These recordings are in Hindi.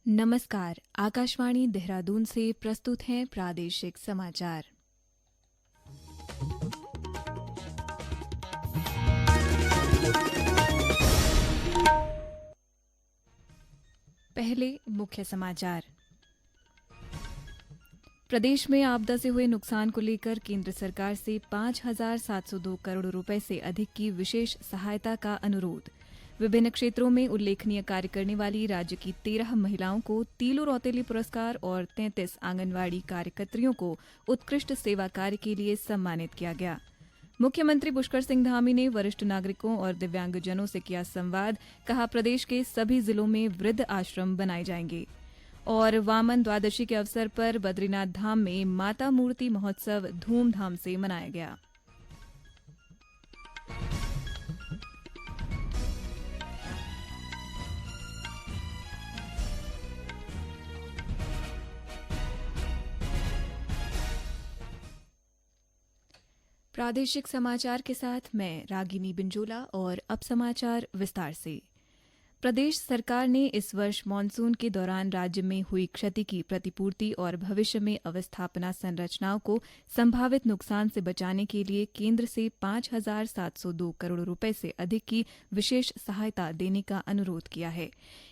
नमस्कार, आकाशवाणी देहरादून से प्रस्तुत हैं प्रादेशिक समाचार। पहले मुख्य समाचार। प्रदेश में आपदा से हुए नुकसान को लेकर केंद्र सरकार से 5,702 करोड़ रुपए से अधिक की विशेष सहायता का अनुरोध। विभिन्न क्षेत्रों में उल्लेखनीय कार्य करने वाली राज्य की 13 महिलाओं को तीलू रौतेली पुरस्कार और 33 आंगनवाड़ी कार्यकर्त्रियों को उत्कृष्ट सेवा कार्य के लिए सम्मानित किया गया। मुख्यमंत्री पुष्कर सिंह धामी ने वरिष्ठ नागरिकों और दिव्यांगजनों से किया संवाद, कहा प्रदेश के सभी जिलों में वृद्ध आश्रम बनाए जाएंगे। और वामन द्वादशी के अवसर पर बद्रीनाथ धाम में माता मूर्ति महोत्सव धूमधाम से मनाया गया। प्रादेशिक समाचार के साथ मैं रागिनी बिंजोला और अब समाचार विस्तार से। प्रदेश सरकार ने इस वर्ष मानसून के दौरान राज्य में हुई क्षति की प्रतिपूर्ति और भविष्य में अवस्थापना संरचनाओं को संभावित नुकसान से बचाने के लिए केंद्र से 5,702 करोड़ रुपए से अधिक की विशेष सहायता देने का अनुरोध किया है।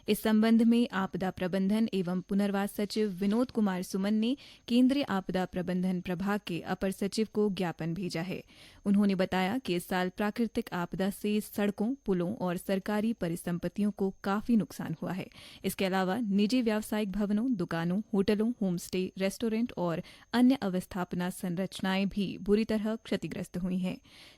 इस संबंध में आपदा प्रबंधन एवं पुनर्वास सचिव विनोद कुमार सुमन ने केंद्रीय आपदा प्रबंधन प्रभाग के अपर सचिव को ज्ञापन भेजा है। उन्होंने बताया कि इस साल प्राकृतिक आपदा से सड़कों, पुलों और सरकारी परिसंपत्तियों को काफी नुकसान हुआ है। इसके अलावा निजी व्यावसायिक भवनों, दुकानों, होटलों, होम स्टे, रेस्टोरेंट और अन्य अवस्थापना संरचनाएं भी बुरी तरह क्षतिग्रस्त हुई हैं।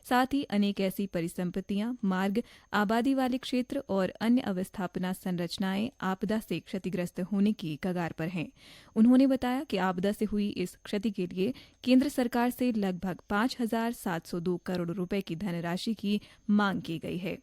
साथ ही अनेक ऐसी परिसंपत्तियां, मार्ग, आबादी वाले क्षेत्र और अन्य अवस्थापना संरचनाएं आपदा से क्षतिग्रस्त होने की कगार पर हैं। उन्होंने बताया कि आपदा से हुई इस क्षति के लिए केंद्र सरकार से लगभग 5,702 करोड़ रुपए की धनराशि की मांग की गई है।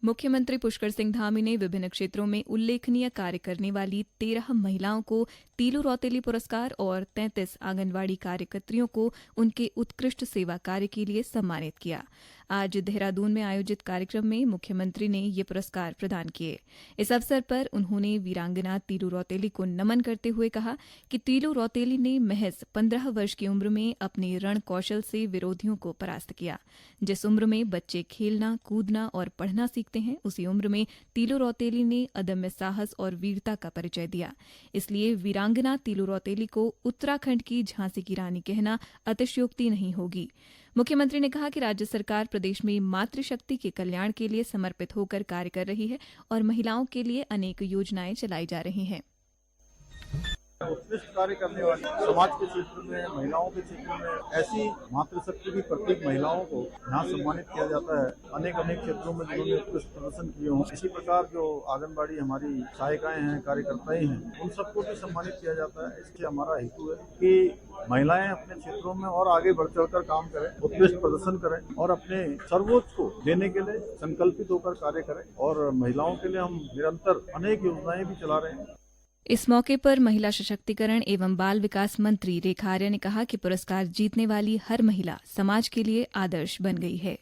मुख्यमंत्री पुष्कर सिंह धामी ने विभिन्न क्षेत्रों में उल्लेखनीय कार्य करने वाली 13 महिलाओं को तीलू रौतेली पुरस्कार और 33 आंगनवाड़ी कार्यकर्त्रियों को उनके उत्कृष्ट सेवा कार्य के लिए सम्मानित किया। आज देहरादून में आयोजित कार्यक्रम में मुख्यमंत्री ने ये पुरस्कार प्रदान किए। इस अवसर पर उन्होंने वीरांगना तीलू रौतेली को नमन करते हुए कहा कि तीलू रौतेली ने महज 15 वर्ष की उम्र में अपने रण कौशल से विरोधियों को परास्त किया। जिस उम्र में बच्चे खेलना, कूदना और पढ़ना सीखते हैं, उसी उम्र में तीलू रौतेली ने अदम्य साहस और वीरता का परिचय दिया। इसलिए वीरांगना तीलू रौतेली को उत्तराखंड की झांसी की रानी कहना अतिशयोक्ति नहीं होगी। मुख्यमंत्री ने कहा कि राज्य सरकार प्रदेश में मातृशक्ति के कल्याण के लिए समर्पित होकर कार्य कर रही है और महिलाओं के लिए अनेक योजनाएं चलाई जा रही हैं। उत्कृष्ट कार्य करने वाली समाज के क्षेत्र में, महिलाओं के क्षेत्र में ऐसी मातृशक्ति की प्रत्येक महिलाओं को यहाँ सम्मानित किया जाता है। अनेक क्षेत्रों में जिन्होंने उत्कृष्ट प्रदर्शन किए हों, इसी प्रकार जो आंगनबाड़ी हमारी सहायिकाएं हैं, कार्यकर्ताएं हैं, उन सबको भी सम्मानित किया जाता है। इससे हमारा हेतु है कि महिलाएं अपने क्षेत्रों में और आगे बढ़ चढ़कर काम करें, उत्कृष्ट प्रदर्शन करें और अपने सर्वोच्च को देने के लिए संकल्पित होकर कार्य करें। और महिलाओं के लिए हम निरंतर अनेक योजनाएं भी चला रहे हैं। इस मौके पर महिला सशक्तिकरण एवं बाल विकास मंत्री रेखा आर्य ने कहा कि पुरस्कार जीतने वाली हर महिला समाज के लिए आदर्श बन गई है।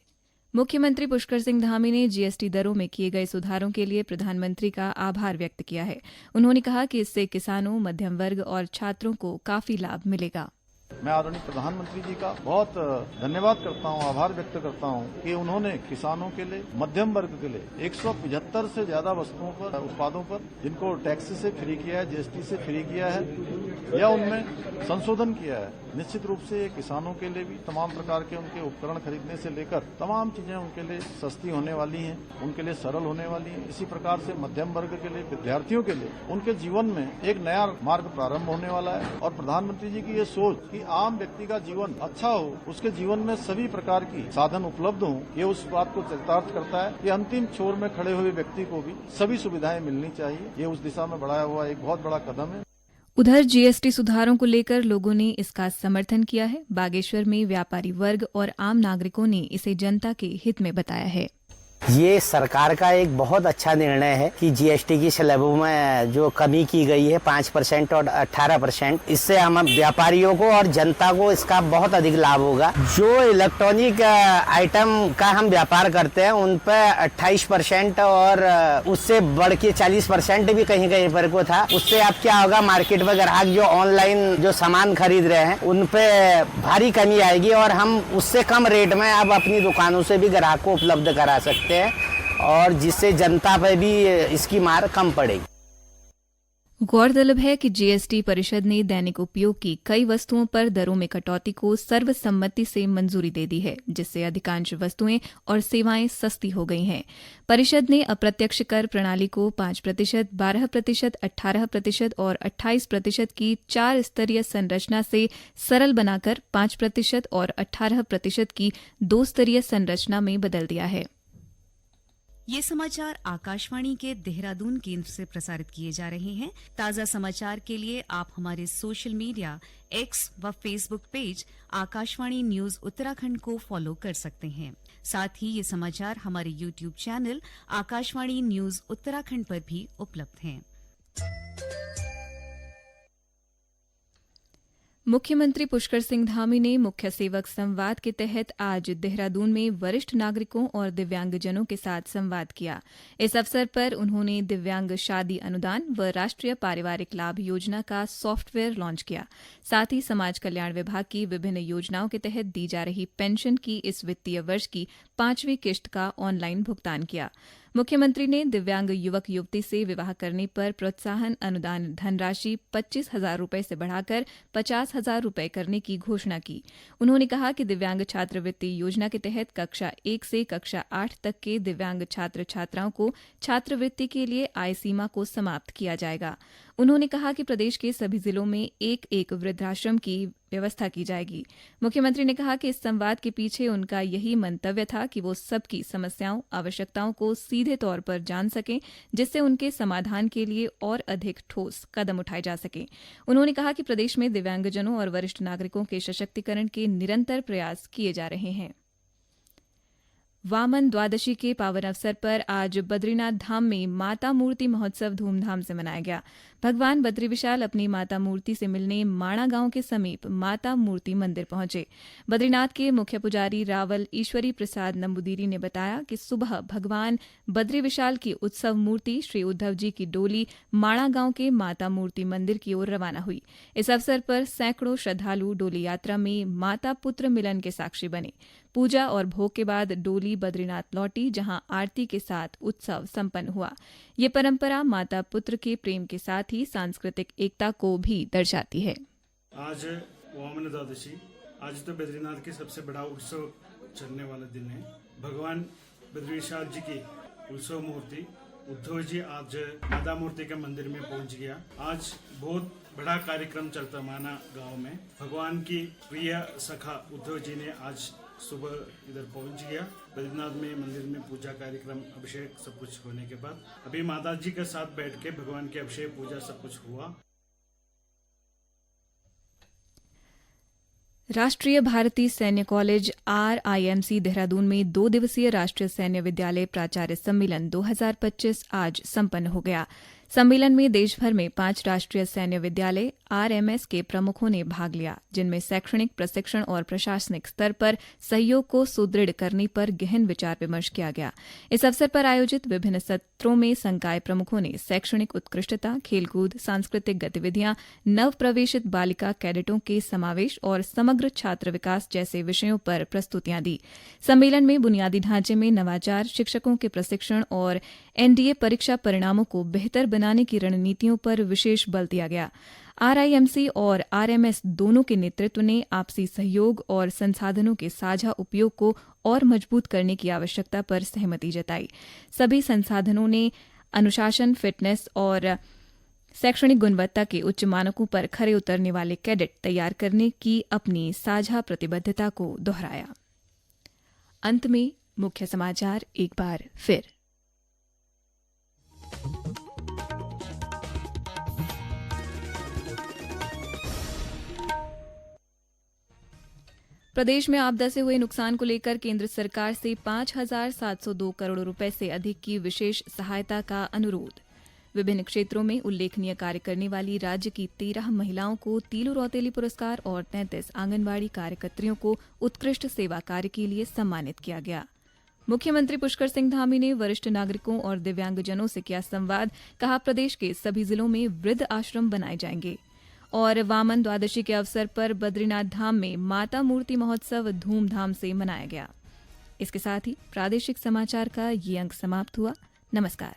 मुख्यमंत्री पुष्कर सिंह धामी ने जीएसटी दरों में किए गए सुधारों के लिए प्रधानमंत्री का आभार व्यक्त किया है। उन्होंने कहा कि इससे किसानों, मध्यम वर्ग और छात्रों को काफी लाभ मिलेगा। मैं आदरणीय प्रधानमंत्री जी का बहुत धन्यवाद करता हूं, आभार व्यक्त करता हूं कि उन्होंने किसानों के लिए, मध्यम वर्ग के लिए 175 से ज्यादा वस्तुओं पर, उत्पादों पर जिनको टैक्स से फ्री किया है, जीएसटी से फ्री किया है या उनमें संशोधन किया है। निश्चित रूप से ये किसानों के लिए भी तमाम प्रकार के उनके उपकरण खरीदने से लेकर तमाम चीजें उनके लिए सस्ती होने वाली हैं, उनके लिए सरल होने वाली हैं। इसी प्रकार से मध्यम वर्ग के लिए, विद्यार्थियों के लिए उनके जीवन में एक नया मार्ग प्रारंभ होने वाला है। और प्रधानमंत्री जी की ये सोच कि आम व्यक्ति का जीवन अच्छा हो, उसके जीवन में सभी प्रकार की साधन उपलब्ध हों, ये उस बात को चरितार्थ करता है कि अंतिम छोर में खड़े हुए व्यक्ति को भी सभी सुविधाएं मिलनी चाहिए। ये उस दिशा में बढ़ाया हुआ एक बहुत बड़ा कदम है। उधर जीएसटी सुधारों को लेकर लोगों ने इसका समर्थन किया है। बागेश्वर में व्यापारी वर्ग और आम नागरिकों ने इसे जनता के हित में बताया है। ये सरकार का एक बहुत अच्छा निर्णय है कि जीएसटी की स्लैबों में जो कमी की गई है 5% और 18%, इससे हम व्यापारियों को और जनता को इसका बहुत अधिक लाभ होगा। जो इलेक्ट्रॉनिक आइटम का हम व्यापार करते हैं उन पर 28% और उससे बढ़ के 40% भी कहीं कहीं पर को था। उससे अब क्या होगा, मार्केट में ग्राहक जो ऑनलाइन जो सामान खरीद रहे हैं उन पे भारी कमी आएगी और हम उससे कम रेट में अब अपनी दुकानों से भी ग्राहक को उपलब्ध करा सकते हैं और जिससे जनता पर भी इसकी मार कम पड़ेगी। गौरतलब है कि जीएसटी परिषद ने दैनिक उपयोग की कई वस्तुओं पर दरों में कटौती को सर्वसम्मति से मंजूरी दे दी है, जिससे अधिकांश वस्तुएं और सेवाएं सस्ती हो गई हैं। परिषद ने अप्रत्यक्ष कर प्रणाली को 5%, 12%, 18% और 28% की 4 स्तरीय संरचना से सरल बनाकर 5% और 18% की 2 स्तरीय संरचना में बदल दिया है। ये समाचार आकाशवाणी के देहरादून केंद्र से प्रसारित किए जा रहे हैं। ताजा समाचार के लिए आप हमारे सोशल मीडिया एक्स व Facebook page Akashvani news Uttarakhand को फॉलो कर सकते हैं। साथ ही ये समाचार हमारे YouTube channel Akashvani news Uttarakhand पर भी उपलब्ध हैं। मुख्यमंत्री पुष्कर सिंह धामी ने मुख्य सेवक संवाद के तहत आज देहरादून में वरिष्ठ नागरिकों और दिव्यांगजनों के साथ संवाद किया। इस अवसर पर उन्होंने दिव्यांग शादी अनुदान व राष्ट्रीय पारिवारिक लाभ योजना का सॉफ्टवेयर लॉन्च किया। साथ ही समाज कल्याण विभाग की विभिन्न योजनाओं के तहत दी जा रही पेंशन की इस वित्तीय वर्ष की 5वीं किश्त का ऑनलाइन भुगतान किया। मुख्यमंत्री ने दिव्यांग युवक युवती से विवाह करने पर प्रोत्साहन अनुदान धनराशि 25,000 रुपये से बढ़ाकर 50,000 रुपये करने की घोषणा की। उन्होंने कहा कि दिव्यांग छात्रवृत्ति योजना के तहत कक्षा 1 से कक्षा 8 तक के दिव्यांग छात्र छात्राओं को छात्रवृत्ति के लिए आय सीमा को समाप्त किया जाएगा। उन्होंने कहा कि प्रदेश के सभी जिलों में एक वृद्धाश्रम की व्यवस्था की जाएगी। मुख्यमंत्री ने कहा कि इस संवाद के पीछे उनका यही मंतव्य था कि वो सबकी समस्याओं, आवश्यकताओं को सीधे तौर पर जान सकें, जिससे उनके समाधान के लिए और अधिक ठोस कदम उठाए जा सकें। उन्होंने कहा कि प्रदेश में दिव्यांगजनों और वरिष्ठ नागरिकों के सशक्तिकरण के निरंतर प्रयास किए जा रहे हैं। वामन द्वादशी के पावन अवसर पर आज बद्रीनाथ धाम में माता मूर्ति महोत्सव धूमधाम से मनाया गया। भगवान बद्री विशाल अपनी माता मूर्ति से मिलने माणा गांव के समीप माता मूर्ति मंदिर पहुंचे। बद्रीनाथ के मुख्य पुजारी रावल ईश्वरी प्रसाद नंबूदिरी ने बताया कि सुबह भगवान बद्री विशाल की उत्सव मूर्ति श्री उद्धव जी की डोली माणा गांव के माता मूर्ति मंदिर की ओर रवाना हुई। इस अवसर पर सैकड़ों श्रद्धालु डोली यात्रा में माता पुत्र मिलन के साक्षी बने। पूजा और भोग के बाद डोली बद्रीनाथ लौटी, जहां आरती के साथ उत्सव संपन्न हुआ। ये परंपरा माता पुत्र के प्रेम के साथ ही सांस्कृतिक एकता को भी दर्शाती है। आज वामन द्वादशी, आज तो बद्रीनाथ के सबसे बड़ा उत्सव चलने वाला दिन है। भगवान बद्री विशाल जी की उत्सव मूर्ति उद्धव जी आज माता मूर्ति के मंदिर में पहुंच गया। आज बहुत बड़ा कार्यक्रम चलता माना गांव में। भगवान की प्रिय सखा उद्धव जी ने आज सुबह इधर पहुंच गया। बद्रीनाथ में मंदिर में पूजा कार्यक्रम, अभिषेक सब कुछ होने के बाद अभी माता जी के साथ बैठ के भगवान के अभिषेक पूजा सब कुछ हुआ। राष्ट्रीय भारतीय सैन्य कॉलेज RIMC देहरादून में 2 दिवसीय राष्ट्रीय सैन्य विद्यालय प्राचार्य सम्मेलन 2025 आज संपन्न हो गया। सम्मेलन में देश भर में 5 राष्ट्रीय सैन्य विद्यालय RMS के प्रमुखों ने भाग लिया, जिनमें शैक्षणिक, प्रशिक्षण और प्रशासनिक स्तर पर सहयोग को सुदृढ़ करने पर गहन विचार विमर्श किया गया। इस अवसर पर आयोजित विभिन्न सत्रों में संकाय प्रमुखों ने शैक्षणिक उत्कृष्टता, खेलकूद, सांस्कृतिक गतिविधियां, नव प्रवेशित बालिका कैडेटों के समावेश और समग्र छात्र विकास जैसे विषयों पर प्रस्तुतियां दी। सम्मेलन में बुनियादी ढांचे में नवाचार, शिक्षकों के प्रशिक्षण और NDA परीक्षा परिणामों को बेहतर बनाने की रणनीतियों पर विशेष बल दिया गया। RIMC और RMS दोनों के नेतृत्व ने आपसी सहयोग और संसाधनों के साझा उपयोग को और मजबूत करने की आवश्यकता पर सहमति जताई। सभी संसाधनों ने अनुशासन, फिटनेस और शैक्षणिक गुणवत्ता के उच्च मानकों पर खरे उतरने वाले कैडेट तैयार करने की अपनी साझा प्रतिबद्धता को दोहराया। अंत में मुख्य समाचार एक बार फिर। प्रदेश में आपदा से हुए नुकसान को लेकर केंद्र सरकार से 5,702 करोड़ रुपए से अधिक की विशेष सहायता का अनुरोध। विभिन्न क्षेत्रों में उल्लेखनीय कार्य करने वाली राज्य की 13 महिलाओं को तीलू रौतेली पुरस्कार और 33 आंगनबाड़ी कार्यकर्त्रियों को उत्कृष्ट सेवा कार्य के लिए सम्मानित किया गया। मुख्यमंत्री पुष्कर सिंह धामी ने वरिष्ठ नागरिकों और दिव्यांगजनों से किया संवाद। कहा, प्रदेश के सभी जिलों में वृद्ध आश्रम बनाए जाएंगे। और वामन द्वादशी के अवसर पर बद्रीनाथ धाम में माता मूर्ति महोत्सव धूमधाम से मनाया गया। इसके साथ ही प्रादेशिक समाचार का ये अंक समाप्त हुआ। नमस्कार।